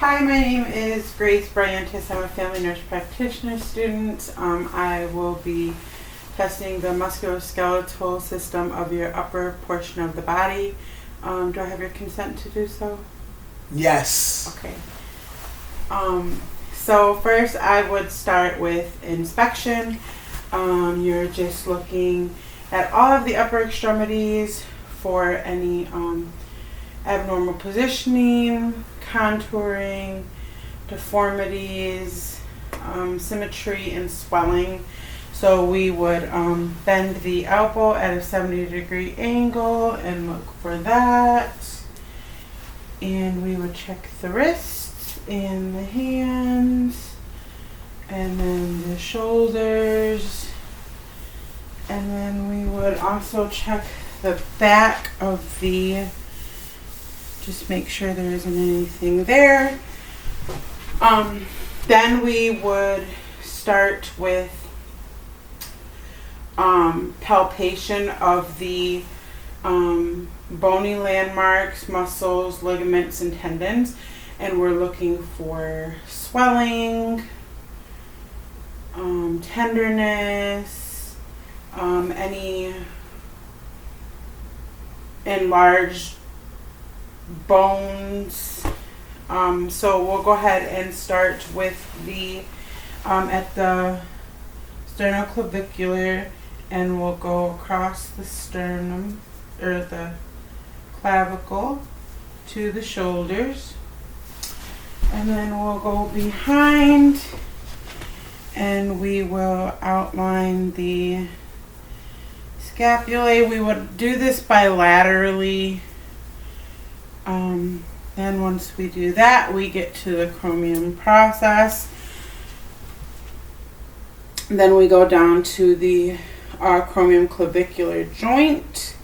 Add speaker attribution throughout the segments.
Speaker 1: Hi, my name is Grace Bryantis. I'm a family nurse practitioner student. I will be testing the musculoskeletal system of your upper portion of the body. Do I have your consent to do so?
Speaker 2: Yes.
Speaker 1: Okay. So first I would start with inspection. You're just looking at all of the upper extremities for any abnormal positioning, contouring, deformities, symmetry, and swelling. So we would bend the elbow at a 70-degree angle and look for that. And we would check the wrists and the hands, and then the shoulders. And then we would also check the back of the, just make sure there isn't anything there. Then we would start with palpation of the bony landmarks, muscles, ligaments, and tendons. And we're looking for swelling, tenderness, any enlarged bones. So we'll go ahead and start with the at the sternoclavicular, and we'll go across the sternum or the clavicle to the shoulders, and then we'll go behind and we will outline the scapulae. We would do this bilaterally. Then once we do that, we get to the chromium process. Then we go down to the chromium clavicular joint,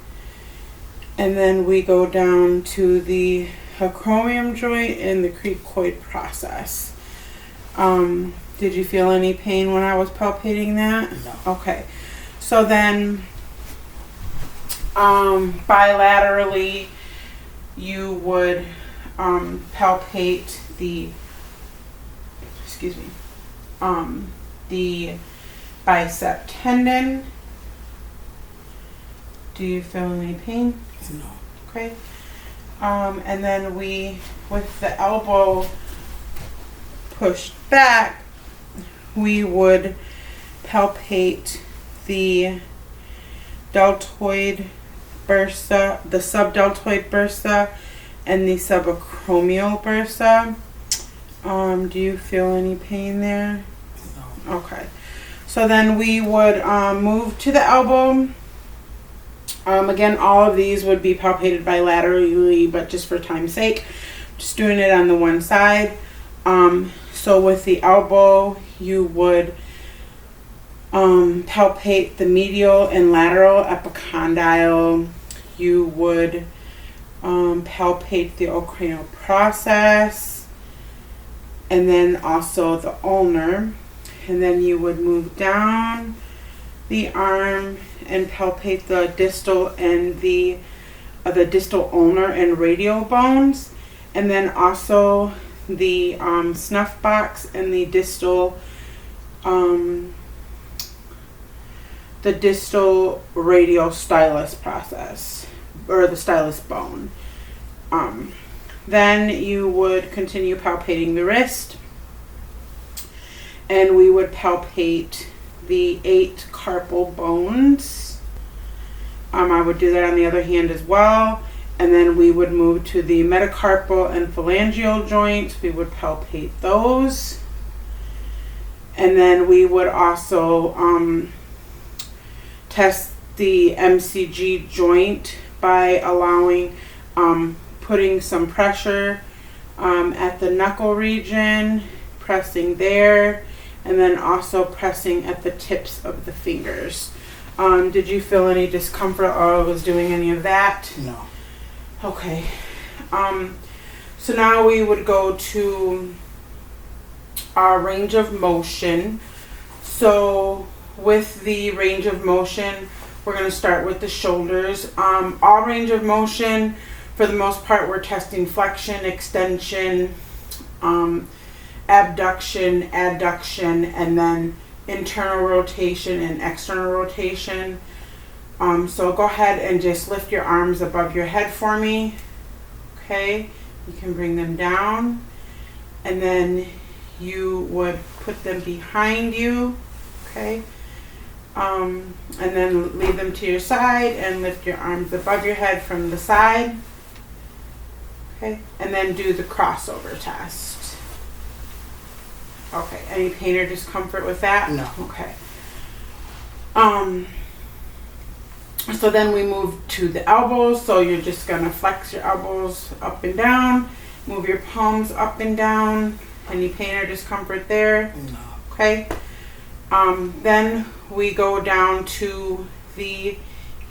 Speaker 1: and then we go down to the acromion joint and the cricoid process. Did you feel any pain when I was palpating that?
Speaker 2: No.
Speaker 1: Okay. So then bilaterally you would palpate the the bicep tendon. Do you feel any pain?
Speaker 2: No.
Speaker 1: Okay. And then we, with the elbow pushed back, we would palpate the deltoid bursa, the subdeltoid bursa, and the subacromial bursa. Do you feel any pain there?
Speaker 2: No.
Speaker 1: Okay. So then we would move to the elbow. Again, all of these would be palpated bilaterally, but just for time's sake, just doing it on the one side. So with the elbow, you would palpate the medial and lateral epicondyle. You would palpate the olecraneal process, and then also the ulnar. And then you would move down the arm and palpate the distal and the distal ulnar and radial bones, and then also the snuff box and the distal radial stylus process, or the stylus bone. Then you would continue palpating the wrist, and we would palpate the 8 carpal bones. I would do that on the other hand as well. And then we would move to the metacarpal and phalangeal joints. We would palpate those. And then we would also test the MCG joint by putting some pressure at the knuckle region, pressing there, and then also pressing at the tips of the fingers. Did you feel any discomfort while I was doing any of that?
Speaker 2: No.
Speaker 1: Okay. So now we would go to our range of motion. So with the range of motion, we're going to start with the shoulders. All range of motion, for the most part, we're testing flexion, extension, abduction, adduction, and then internal rotation and external rotation. So go ahead and just lift your arms above your head for me. Okay, you can bring them down, and then you would put them behind you. Okay, and then leave them to your side and lift your arms above your head from the side. Okay, and then do the crossover test. Okay, any pain or discomfort with that?
Speaker 2: No.
Speaker 1: Okay. So then we move to the elbows. So you're just gonna flex your elbows up and down, move your palms up and down. Any pain or discomfort there?
Speaker 2: No.
Speaker 1: Okay. Then we go down to the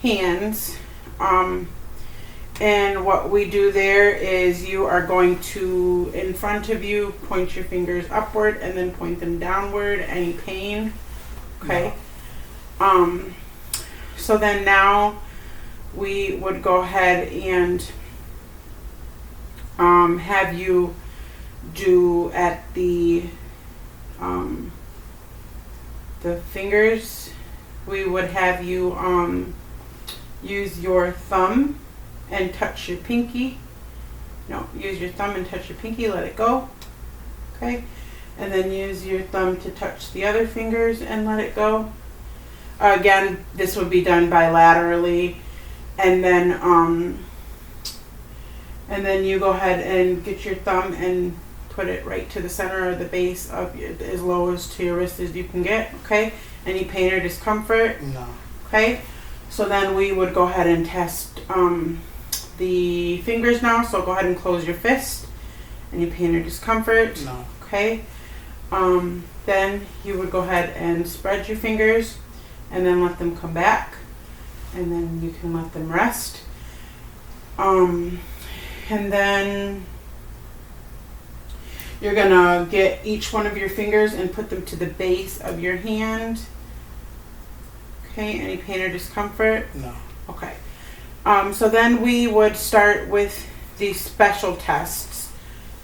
Speaker 1: hands. And what we do there is you are going to, in front of you, point your fingers upward and then point them downward. Any pain? Okay.
Speaker 2: No.
Speaker 1: So then now we would go ahead and have you do at the fingers. We would have you use your thumb and touch your pinky. No, use your thumb and touch your pinky, let it go. Okay, and then use your thumb to touch the other fingers and let it go. Again, this would be done bilaterally, and then you go ahead and get your thumb and put it right to the center of the base of your, as low as to your wrist as you can get. Okay, any pain or discomfort?
Speaker 2: No.
Speaker 1: Okay, so then we would go ahead and test the fingers now. So go ahead and close your fist. Any pain or discomfort?
Speaker 2: No.
Speaker 1: Okay. Then you would go ahead and spread your fingers and then let them come back, and then you can let them rest. And then you're gonna get each one of your fingers and put them to the base of your hand. Okay, any pain or discomfort?
Speaker 2: No.
Speaker 1: Okay. So then we would start with the special tests.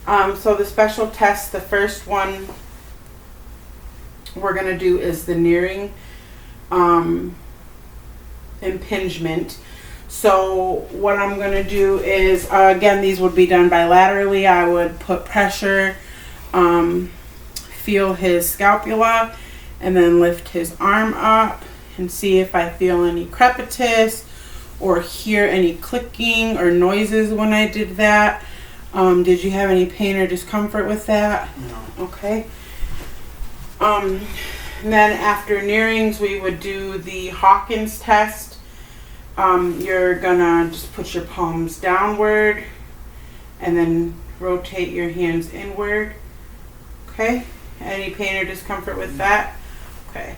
Speaker 1: So the special tests, the first one we're gonna do is the nearing impingement. So what I'm gonna do is, again, these would be done bilaterally. I would put pressure, feel his scapula, and then lift his arm up and see if I feel any crepitus or hear any clicking or noises when I did that. Did you have any pain or discomfort with that?
Speaker 2: No.
Speaker 1: Okay. And then after nearings, we would do the Hawkins test. You're gonna just put your palms downward and then rotate your hands inward. Okay. Any pain or discomfort with that? Okay.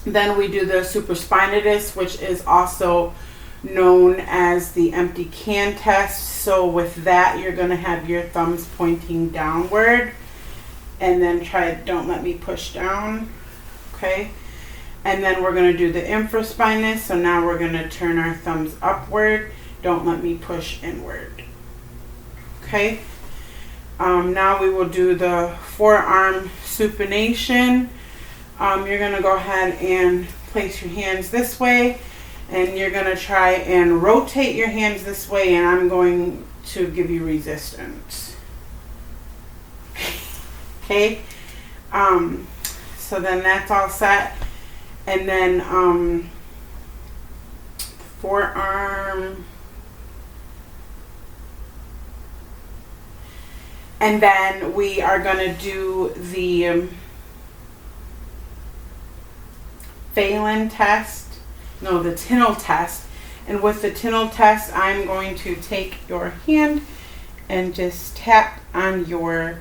Speaker 1: Then we do the supraspinatus, which is also known as the empty can test. So with that, you're going to have your thumbs pointing downward, and then don't let me push down. Okay. And then we're going to do the infraspinous. So now we're going to turn our thumbs upward. Don't let me push inward. Okay. Now we will do the forearm supination. You're going to go ahead and place your hands this way, and you're going to try and rotate your hands this way, and I'm going to give you resistance. Okay, so then that's all set, and then forearm, and then we are going to do the Phelan test, no, the Tinel test. And with the Tinel test, I'm going to take your hand and just tap on your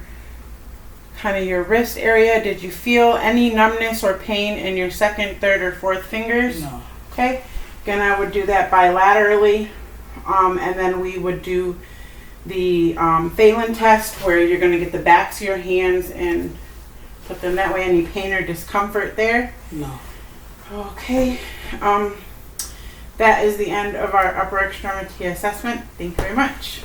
Speaker 1: kind of your wrist area. Did you feel any numbness or pain in your second, third, or fourth fingers?
Speaker 2: No.
Speaker 1: Okay. Again, I would do that bilaterally, and then we would do the Phelan test, where you're going to get the backs of your hands and put them that way. Any pain or discomfort there?
Speaker 2: No.
Speaker 1: Okay, that is the end of our upper extremity assessment. Thank you very much.